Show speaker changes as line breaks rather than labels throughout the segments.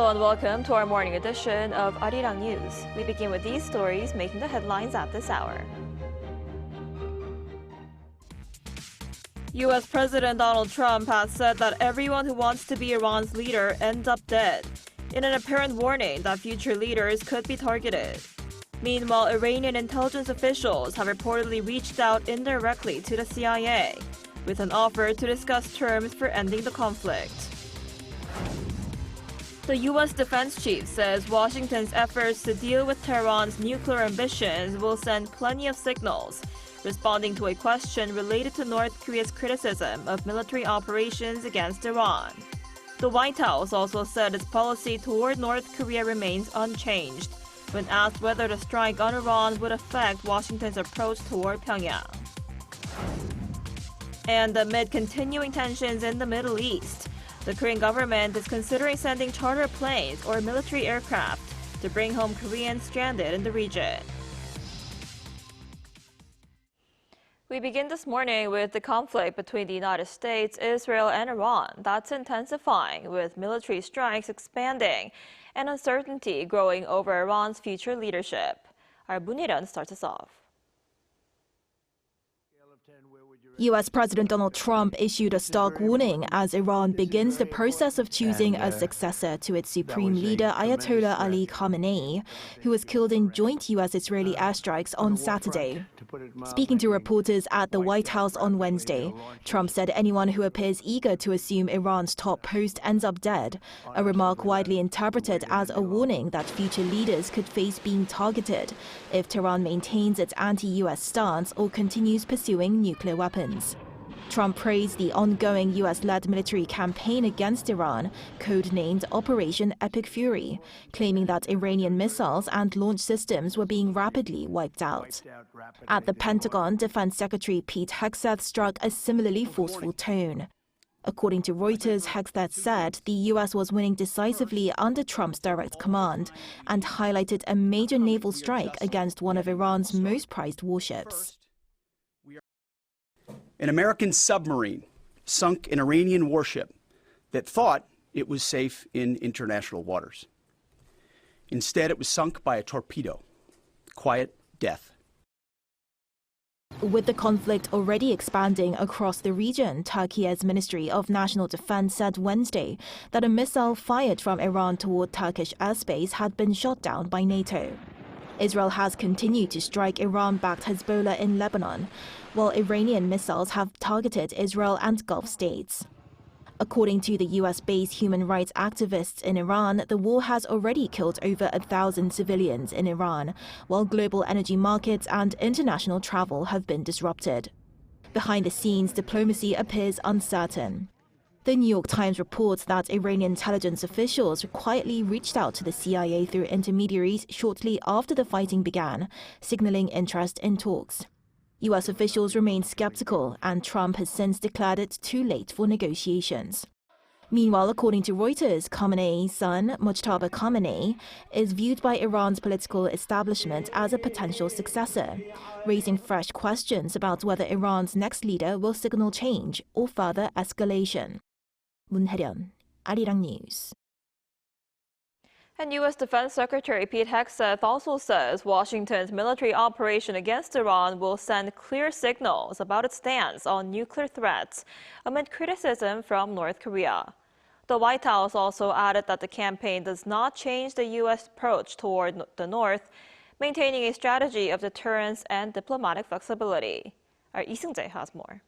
Hello and welcome to our morning edition of Arirang News. We begin with these stories making the headlines at this hour. U.S. President Donald Trump has said that everyone who wants to be Iran's leader ends up dead, in an apparent warning that future leaders could be targeted. Meanwhile, Iranian intelligence officials have reportedly reached out indirectly to the CIA, with an offer to discuss terms for ending the conflict. The U.S. defense chief says Washington's efforts to deal with Tehran's nuclear ambitions will send plenty of signals, responding to a question related to North Korea's criticism of military operations against Iran. The White House also said its policy toward North Korea remains unchanged, when asked whether the strike on Iran would affect Washington's approach toward Pyongyang. And amid continuing tensions in the Middle East, the Korean government is considering sending charter planes or military aircraft to bring home Koreans stranded in the region. We begin this morning with the conflict between the United States, Israel, and Iran that's intensifying, with military strikes expanding and uncertainty growing over Iran's future leadership. Our Muniran starts us off.
U.S. President Donald Trump issued a stark warning as Iran begins the process of choosing a successor to its supreme leader Ayatollah Ali Khamenei, who was killed in joint U.S.-Israeli airstrikes on Saturday. Speaking to reporters at the White House on Wednesday, Trump said anyone who appears eager to assume Iran's top post ends up dead, a remark widely interpreted as a warning that future leaders could face being targeted if Tehran maintains its anti-U.S. stance or continues pursuing nuclear weapons. Trump praised the ongoing U.S.-led military campaign against Iran, codenamed Operation Epic Fury, claiming that Iranian missiles and launch systems were being rapidly wiped out. At the Pentagon, Defense Secretary Pete Hegseth struck a similarly forceful tone. According to Reuters, Hegseth said the U.S. was winning decisively under Trump's direct command and highlighted a major naval strike against one of Iran's most prized warships.
An American submarine sunk an Iranian warship that thought it was safe in international waters. Instead, it was sunk by a torpedo. Quiet death.
With the conflict already expanding across the region, Turkey's Ministry of National Defense said Wednesday that a missile fired from Iran toward Turkish airspace had been shot down by NATO. Israel has continued to strike Iran-backed Hezbollah in Lebanon, while Iranian missiles have targeted Israel and Gulf states. According to the US-based human rights activists in Iran, the war has already killed over 1,000 civilians in Iran, while global energy markets and international travel have been disrupted. Behind the scenes, diplomacy appears uncertain. The New York Times reports that Iranian intelligence officials quietly reached out to the CIA through intermediaries shortly after the fighting began, signaling interest in talks. U.S. officials remain skeptical, and Trump has since declared it too late for negotiations. Meanwhile, according to Reuters, Khamenei's son, Mojtaba Khamenei, is viewed by Iran's political establishment as a potential successor, raising fresh questions about whether Iran's next leader will signal change or further escalation. 문혜련, Arirang News.
And U.S. Defense Secretary Pete Hegseth also says Washington's military operation against Iran will send clear signals about its stance on nuclear threats amid criticism from North Korea. The White House also added that the campaign does not change the U.S. approach toward the North, maintaining a strategy of deterrence and diplomatic flexibility. Our Lee Seung-jae has more.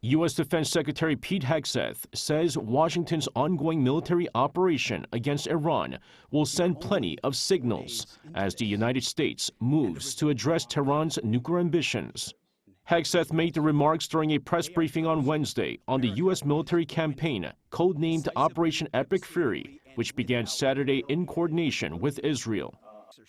U.S. Defense Secretary Pete Hegseth says Washington's ongoing military operation against Iran will send plenty of signals as the United States moves to address Tehran's nuclear ambitions. Hegseth made the remarks during a press briefing on Wednesday on the U.S. military campaign codenamed Operation Epic Fury, which began Saturday in coordination with Israel.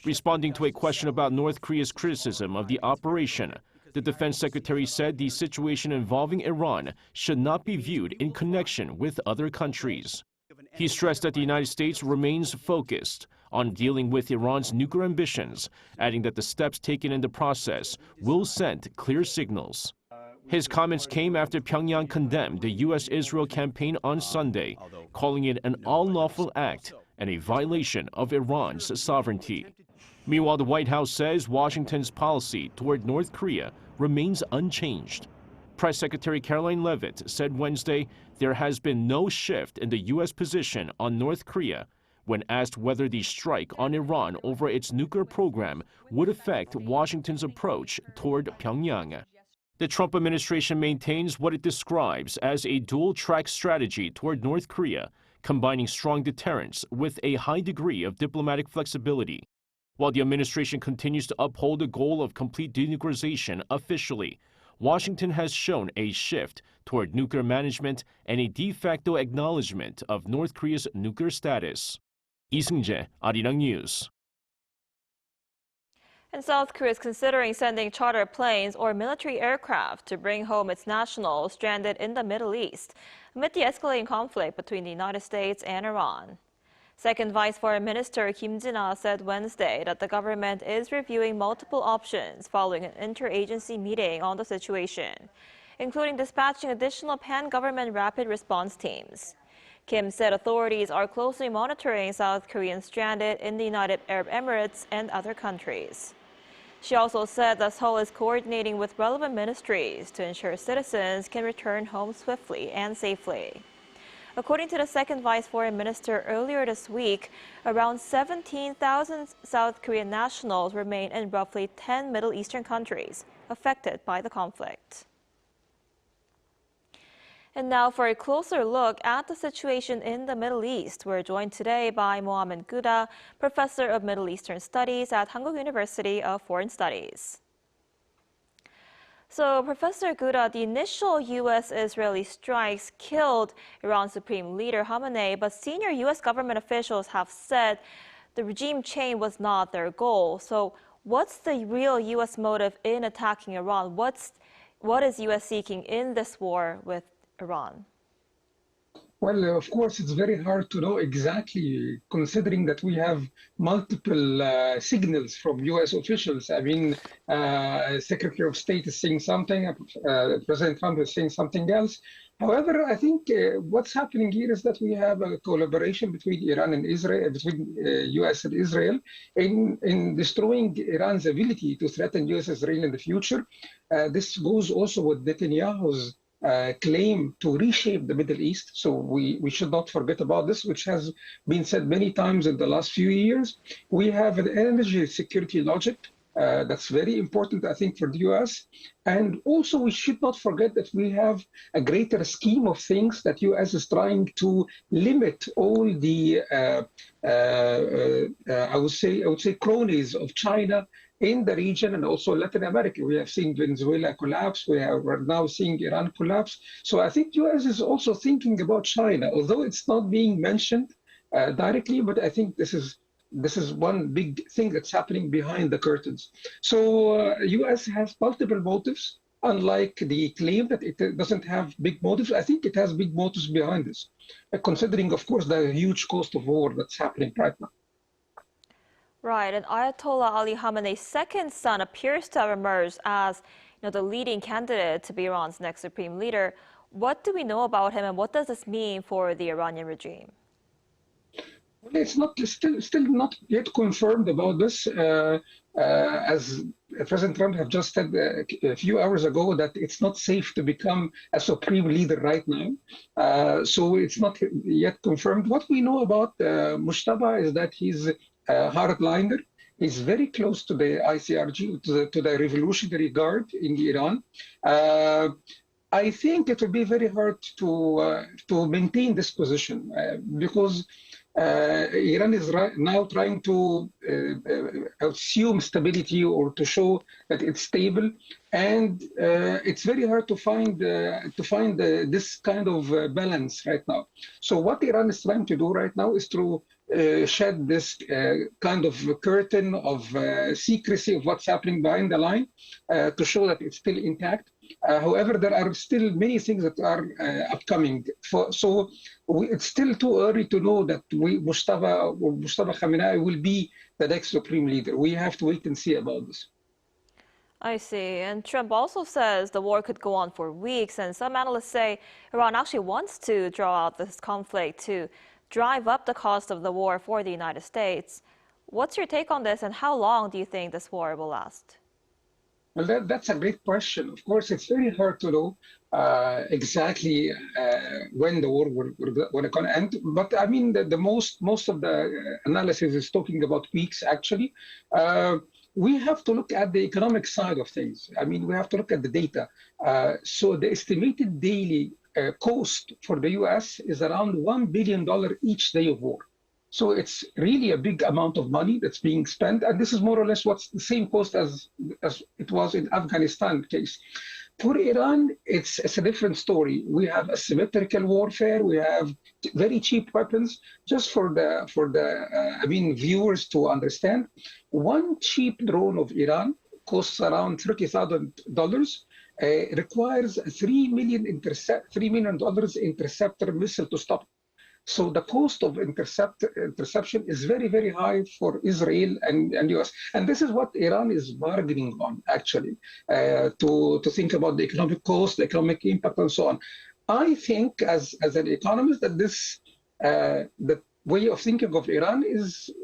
Responding to a question about North Korea's criticism of the operation, the defense secretary said the situation involving Iran should not be viewed in connection with other countries. He stressed that the United States remains focused on dealing with Iran's nuclear ambitions, adding that the steps taken in the process will send clear signals. His comments came after Pyongyang condemned the U.S.-Israel campaign on Sunday, calling it an unlawful act and a violation of Iran's sovereignty. Meanwhile, the White House says Washington's policy toward North Korea remains unchanged. Press Secretary Caroline Leavitt said Wednesday there has been no shift in the U.S. position on North Korea when asked whether the strike on Iran over its nuclear program would affect Washington's approach toward Pyongyang. The Trump administration maintains what it describes as a dual-track strategy toward North Korea, combining strong deterrence with a high degree of diplomatic flexibility. While the administration continues to uphold the goal of complete denuclearization officially, Washington has shown a shift toward nuclear management and a de facto acknowledgement of North Korea's nuclear status. Lee Seung-jae, Arirang News.
And South Korea is considering sending charter planes or military aircraft to bring home its nationals stranded in the Middle East amid the escalating conflict between the United States and Iran. Second Vice Foreign Minister Kim Jin-ah said Wednesday that the government is reviewing multiple options following an interagency meeting on the situation, including dispatching additional pan-government rapid response teams. Kim said authorities are closely monitoring South Koreans stranded in the United Arab Emirates and other countries. She also said that Seoul is coordinating with relevant ministries to ensure citizens can return home swiftly and safely. According to the second Vice Foreign Minister, earlier this week, around 17,000 South Korean nationals remain in roughly 10 Middle Eastern countries affected by the conflict. And now for a closer look at the situation in the Middle East, we're joined today by Mohammed Gouda, Professor of Middle Eastern Studies at Hankuk University of Foreign Studies. So, Professor Gouda, the initial U.S.-Israeli strikes killed Iran's Supreme Leader Khamenei, but senior U.S. government officials have said the regime change was not their goal. So, what's the real U.S. motive in attacking Iran? What is U.S. seeking in this war with Iran?
Well, of course, it's very hard to know exactly, considering that we have multiple signals from U.S. officials. I mean, Secretary of State is saying something, President Trump is saying something else. However, I think what's happening here is that we have a collaboration between Iran and Israel, between U.S. and Israel, in destroying Iran's ability to threaten U.S.-Israel in the future. This goes also with Netanyahu's claim to reshape the Middle East. So we should not forget about this, which has been said many times in the last few years. We have an energy security logic that's very important, I think, for the U.S. And also, we should not forget that we have a greater scheme of things that U.S. is trying to limit all the, I would say, cronies of China in the region and also Latin America. We have seen Venezuela collapse. We're now seeing Iran collapse. So I think U.S. is also thinking about China, although it's not being mentioned directly, but I think this is one big thing that's happening behind the curtains. So U.S. has multiple motives, unlike the claim that it doesn't have big motives. I think it has big motives behind this, considering, of course, the huge cost of war that's happening right now.
Right, and Ayatollah Ali Khamenei's second son appears to have emerged as the leading candidate to be Iran's next supreme leader. What do we know about him, and what does this mean for the Iranian regime?
Well, it's still not yet confirmed about this. As President Trump have just said a few hours ago, that it's not safe to become a supreme leader right now. So it's not yet confirmed. What we know about Mujtaba is that he's a hardliner. He's very close to the ICRG, to the Revolutionary Guard in Iran. I think it will be very hard to maintain this position because Iran is now trying to assume stability or to show that it's stable, and it's very hard to find this kind of balance right now. So what Iran is trying to do right now is to shed this kind of curtain of secrecy of what's happening behind the line to show that it's still intact. However, there are still many things that are upcoming. So it's still too early to know that Mujtaba Khamenei will be the next supreme leader. We have to wait and see about this.
I see. And Trump also says the war could go on for weeks, and some analysts say Iran actually wants to draw out this conflict to drive up the cost of the war for the United States. What's your take on this, and how long do you think this war will last?
Well, that's a great question. Of course, it's very hard to know exactly when the war will going to end. But I mean, the most of the analysis is talking about weeks. Actually, we have to look at the economic side of things. I mean, we have to look at the data. So the estimated daily cost for the U.S. is around $1 billion each day of war. So it's really a big amount of money that's being spent, and this is more or less what's the same cost as it was in Afghanistan case. For Iran, it's a different story. We have asymmetrical warfare. We have very cheap weapons. Just for the viewers to understand, one cheap drone of Iran costs around $30,000. Requires a $3 million interceptor missile to stop. So the cost of interception is very, very high for Israel and US. And this is what Iran is bargaining on, actually, to think about the economic cost, the economic impact, and so on. I think, as an economist, that the way of thinking of Iran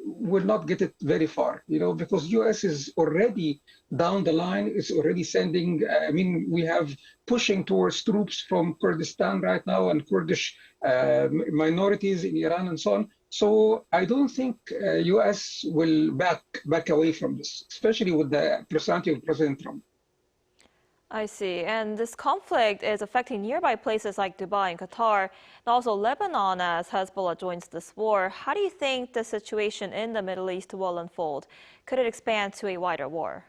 will not get it very far, because US is already down the line, is already sending, we have pushing towards troops from Kurdistan right now and Kurdish minorities in Iran and so on. So I don't think US will back away from this, especially with the personality of President Trump.
I see. And this conflict is affecting nearby places like Dubai and Qatar, and also Lebanon as Hezbollah joins this war. How do you think the situation in the Middle East will unfold? Could it expand to a wider war?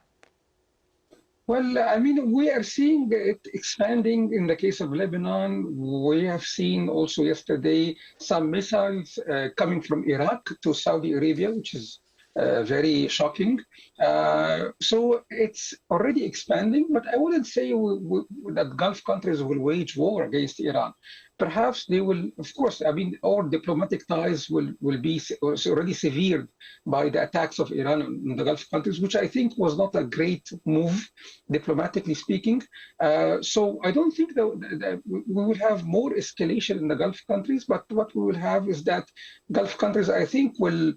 Well, we are seeing it expanding in the case of Lebanon. We have seen also yesterday some missiles coming from Iraq to Saudi Arabia, which is very shocking. So it's already expanding, but I wouldn't say that Gulf countries will wage war against Iran. Perhaps they will, of course, all diplomatic ties will be already severed by the attacks of Iran in the Gulf countries, which I think was not a great move, diplomatically speaking. So I don't think that we will have more escalation in the Gulf countries, but what we will have is that Gulf countries, I think, will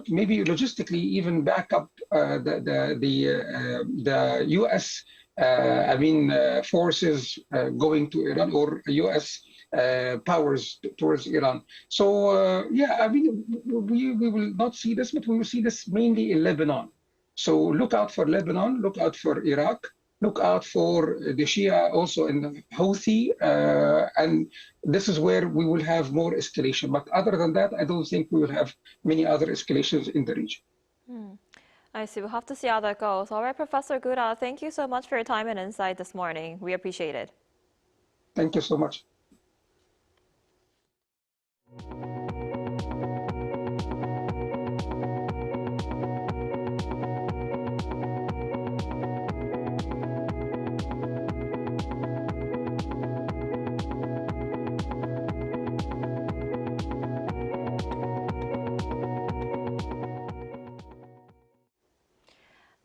maybe logistically even back up the U.S. Forces going to Iran, or U.S. Powers towards Iran. So we will not see this, but we will see this mainly in Lebanon. So look out for Lebanon, look out for Iraq, look out for the Shia also in the Houthi, and this is where we will have more escalation. But other than that, I don't think we will have many other escalations in the region.
I see. We'll have to see how that goes. All right, Professor Gura, thank you so much for your time and insight this morning. We appreciate it.
Thank you so much.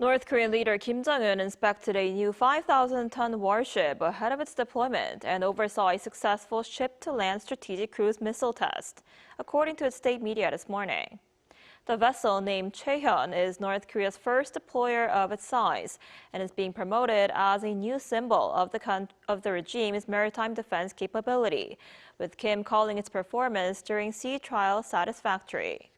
North Korean leader Kim Jong-un inspected a new 5,000-ton warship ahead of its deployment and oversaw a successful ship-to-land strategic cruise missile test, according to its state media this morning. The vessel, named Chaehyun, is North Korea's first deployer of its size and is being promoted as a new symbol of the regime's maritime defense capability, with Kim calling its performance during sea trials satisfactory.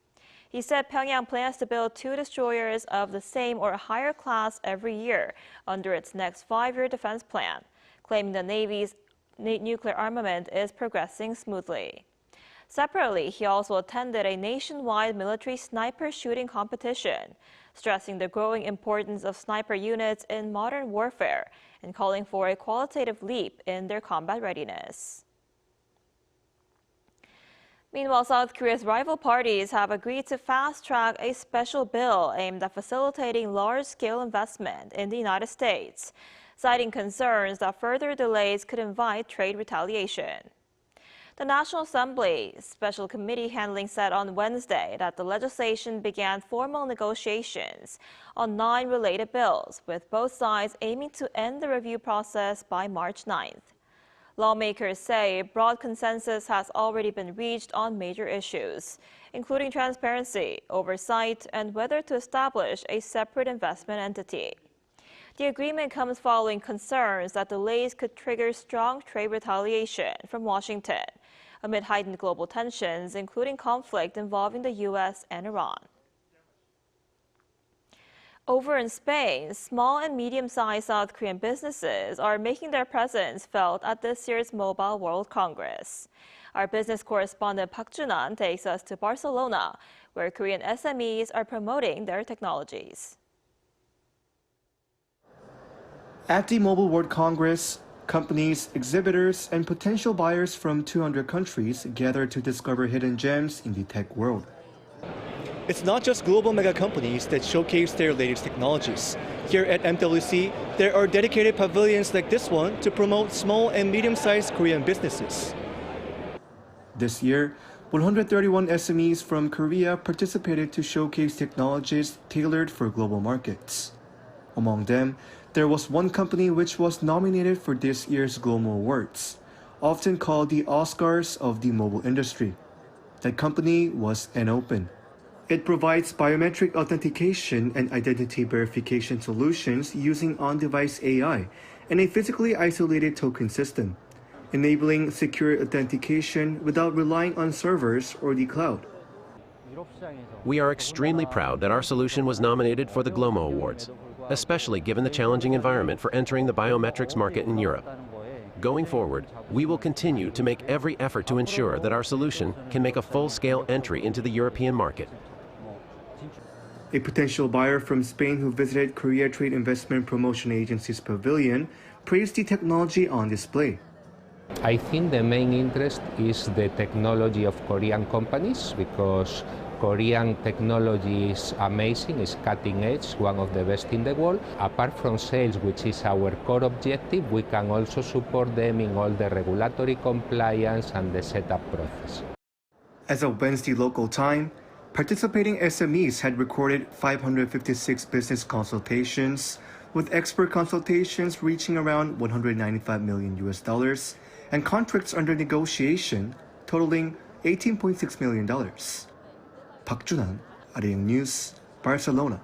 He said Pyongyang plans to build 2 destroyers of the same or higher class every year under its next 5-year defense plan, claiming the Navy's nuclear armament is progressing smoothly. Separately, he also attended a nationwide military sniper shooting competition, stressing the growing importance of sniper units in modern warfare and calling for a qualitative leap in their combat readiness. Meanwhile, South Korea's rival parties have agreed to fast-track a special bill aimed at facilitating large-scale investment in the United States, citing concerns that further delays could invite trade retaliation. The National Assembly's Special Committee handling said on Wednesday that the legislation began formal negotiations on 9 related bills, with both sides aiming to end the review process by March 9th. Lawmakers say broad consensus has already been reached on major issues, including transparency, oversight, and whether to establish a separate investment entity. The agreement comes following concerns that delays could trigger strong trade retaliation from Washington amid heightened global tensions, including conflict involving the U.S. and Iran. Over in Spain, small and medium-sized South Korean businesses are making their presence felt at this year's Mobile World Congress. Our business correspondent Park Jun-an takes us to Barcelona, where Korean SMEs are promoting their technologies.
At the Mobile World Congress, companies, exhibitors, and potential buyers from 200 countries gather to discover hidden gems in the tech world.
It's not just global mega companies that showcase their latest technologies. Here at MWC, there are dedicated pavilions like this one to promote small and medium-sized Korean businesses.
This year, 131 SMEs from Korea participated to showcase technologies tailored for global markets. Among them, there was one company which was nominated for this year's Global Awards, often called the Oscars of the mobile industry. That company was N-Open. It provides biometric authentication and identity verification solutions using on-device AI and a physically isolated token system, enabling secure authentication without relying on servers or the cloud.
We are extremely proud that our solution was nominated for the GLOMO Awards, especially given the challenging environment for entering the biometrics market in Europe. Going forward, we will continue to make every effort to ensure that our solution can make a full-scale entry into the European market.
A potential buyer from Spain who visited Korea Trade Investment Promotion Agency's pavilion praised the technology on display.
I think the main interest is the technology of Korean companies, because Korean technology is amazing, is cutting edge, one of the best in the world. Apart from sales, which is our core objective, we can also support them in all the regulatory compliance and the setup process.
As of Wednesday local time, participating SMEs had recorded 556 business consultations, with expert consultations reaching around $195 million and contracts under negotiation totaling $18.6 million. Park Jun-an, Arirang News, Barcelona.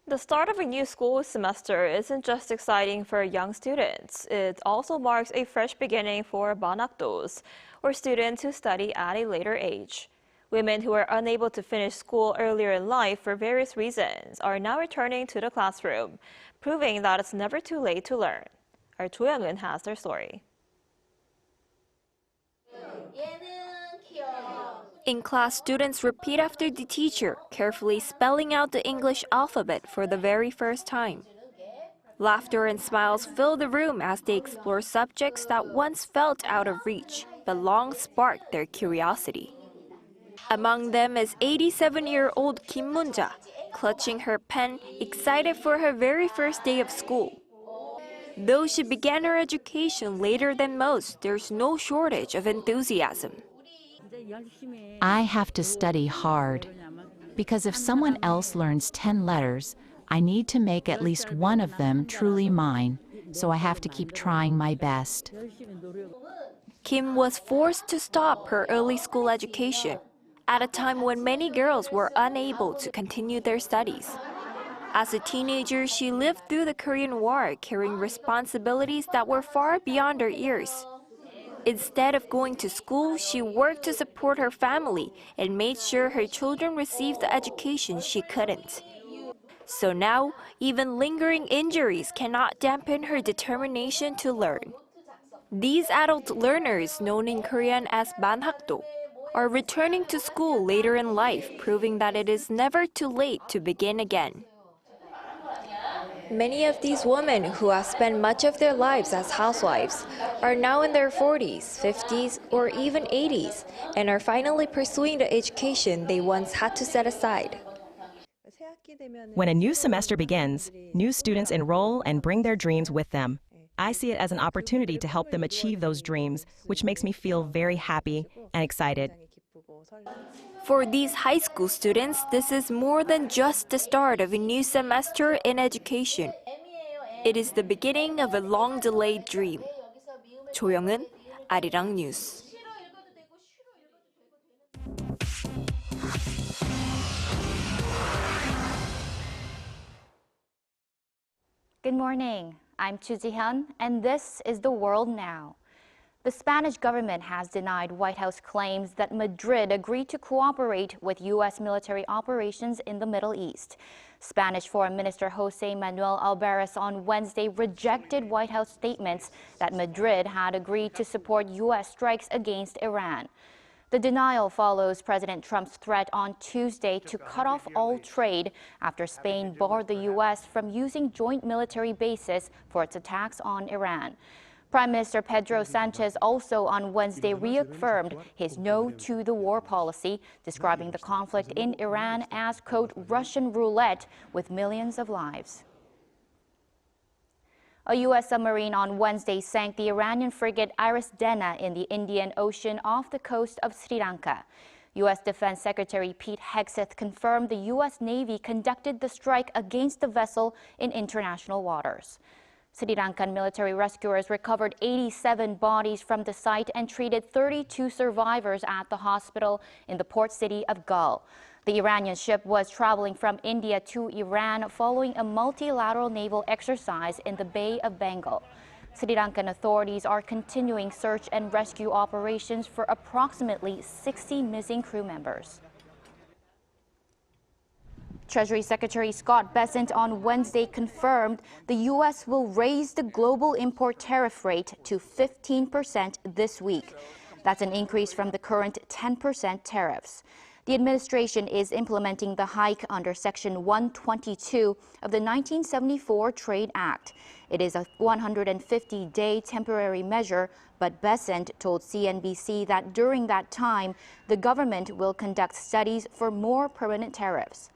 The start of a new school semester isn't just exciting for young students. It also marks a fresh beginning for manhakdos, or students who study at a later age. Women who are unable to finish school earlier in life for various reasons are now returning to the classroom, proving that it's never too late to learn. Our Jong-un has their story.
In class, students repeat after the teacher, carefully spelling out the English alphabet for the very first time. Laughter and smiles fill the room as they explore subjects that once felt out of reach, but long sparked their curiosity. Among them is 87-year-old Kim Moon-ja, clutching her pen, excited for her very first day of school. Though she began her education later than most, there's no shortage of enthusiasm.
I have to study hard, because if someone else learns 10 letters, I need to make at least one of them truly mine, so I have to keep trying my best.
Kim was forced to stop her early school education at a time when many girls were unable to continue their studies. As a teenager, she lived through the Korean War, carrying responsibilities that were far beyond her years. Instead of going to school, she worked to support her family and made sure her children received the education she couldn't. So now, even lingering injuries cannot dampen her determination to learn. These adult learners, known in Korean as manhakdo, are returning to school later in life, proving that it is never too late to begin again. Many of these women who have spent much of their lives as housewives are now in their 40s, 50s, or even 80s, and are finally pursuing the education they once had to set aside.
When a new semester begins, new students enroll and bring their dreams with them. I see it as an opportunity to help them achieve those dreams, which makes me feel very happy and excited.
For these high school students, this is more than just the start of a new semester in education. It is the beginning of a long-delayed dream. 조영은, Arirang News.
Good morning. I'm Chu Ji-hyun, and this is The World Now. The Spanish government has denied White House claims that Madrid agreed to cooperate with U.S. military operations in the Middle East. Spanish Foreign Minister José Manuel Alvarez on Wednesday rejected White House statements that Madrid had agreed to support U.S. strikes against Iran. The denial follows President Trump's threat on Tuesday to cut off all trade after Spain barred the U.S. from using joint military bases for its attacks on Iran. Prime Minister Pedro Sanchez also on Wednesday reaffirmed his no to the war policy, describing the conflict in Iran as, quote, Russian roulette with millions of lives. A U.S. submarine on Wednesday sank the Iranian frigate Arisdena in the Indian Ocean off the coast of Sri Lanka. U.S. Defense Secretary Pete Hegseth confirmed the U.S. Navy conducted the strike against the vessel in international waters. Sri Lankan military rescuers recovered 87 bodies from the site and treated 32 survivors at the hospital in the port city of Galle. The Iranian ship was traveling from India to Iran following a multilateral naval exercise in the Bay of Bengal. Sri Lankan authorities are continuing search and rescue operations for approximately 60 missing crew members. Treasury Secretary Scott Bessent on Wednesday confirmed the U.S. will raise the global import tariff rate to 15% this week. That's an increase from the current 10% tariffs. The administration is implementing the hike under Section 122 of the 1974 Trade Act. It is a 150-day temporary measure, but Bessent told CNBC that during that time, the government will conduct studies for more permanent tariffs.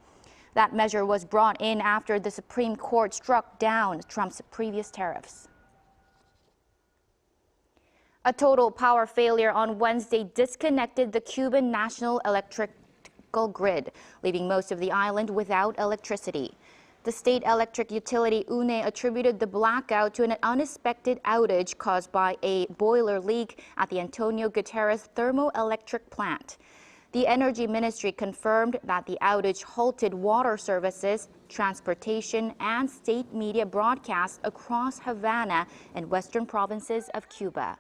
That measure was brought in after the Supreme Court struck down Trump's previous tariffs. A total power failure on Wednesday disconnected the Cuban national electrical grid, leaving most of the island without electricity. The state electric utility UNE attributed the blackout to an unexpected outage caused by a boiler leak at the Antonio Guterres thermoelectric plant. The Energy Ministry confirmed that the outage halted water services, transportation, and state media broadcasts across Havana and western provinces of Cuba.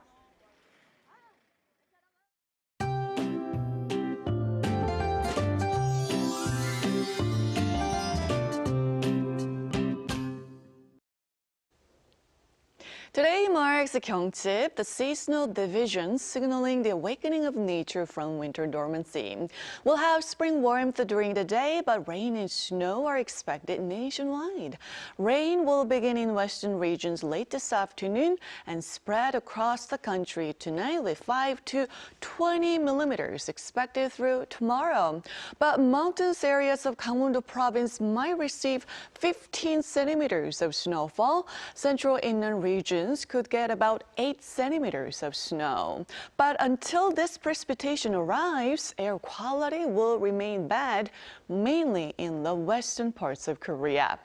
Today marks the Gyeongchip, the seasonal division signaling the awakening of nature from winter dormancy. We'll have spring warmth during the day, but rain and snow are expected nationwide. Rain will begin in western regions late this afternoon and spread across the country tonight with 5 to 20 millimeters expected through tomorrow. But mountainous areas of Gangwon-do province might receive 15 centimeters of snowfall. Central inland regions could get about 8 centimeters of snow. But until this precipitation arrives, air quality will remain bad, mainly in the western parts of Korea.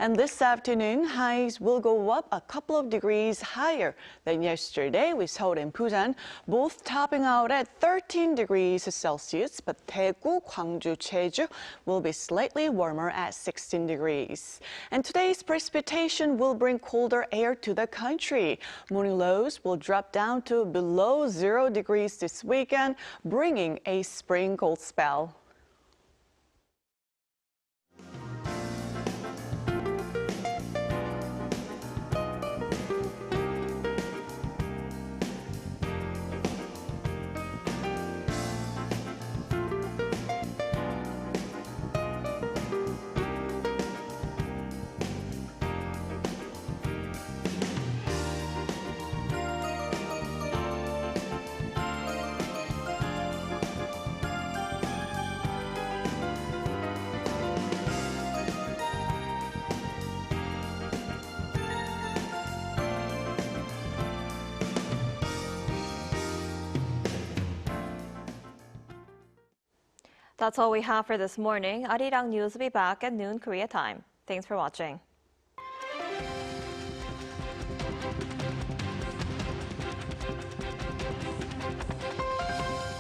And this afternoon, highs will go up a couple of degrees higher than yesterday with Seoul and Busan, both topping out at 13 degrees Celsius, but Daegu, Gwangju, Jeju will be slightly warmer at 16 degrees. And today's precipitation will bring colder air to the country. Morning lows will drop down to below 0 degrees this weekend, bringing a spring cold spell.
That's all we have for this morning. Arirang News will be back at noon Korea time. Thanks for watching.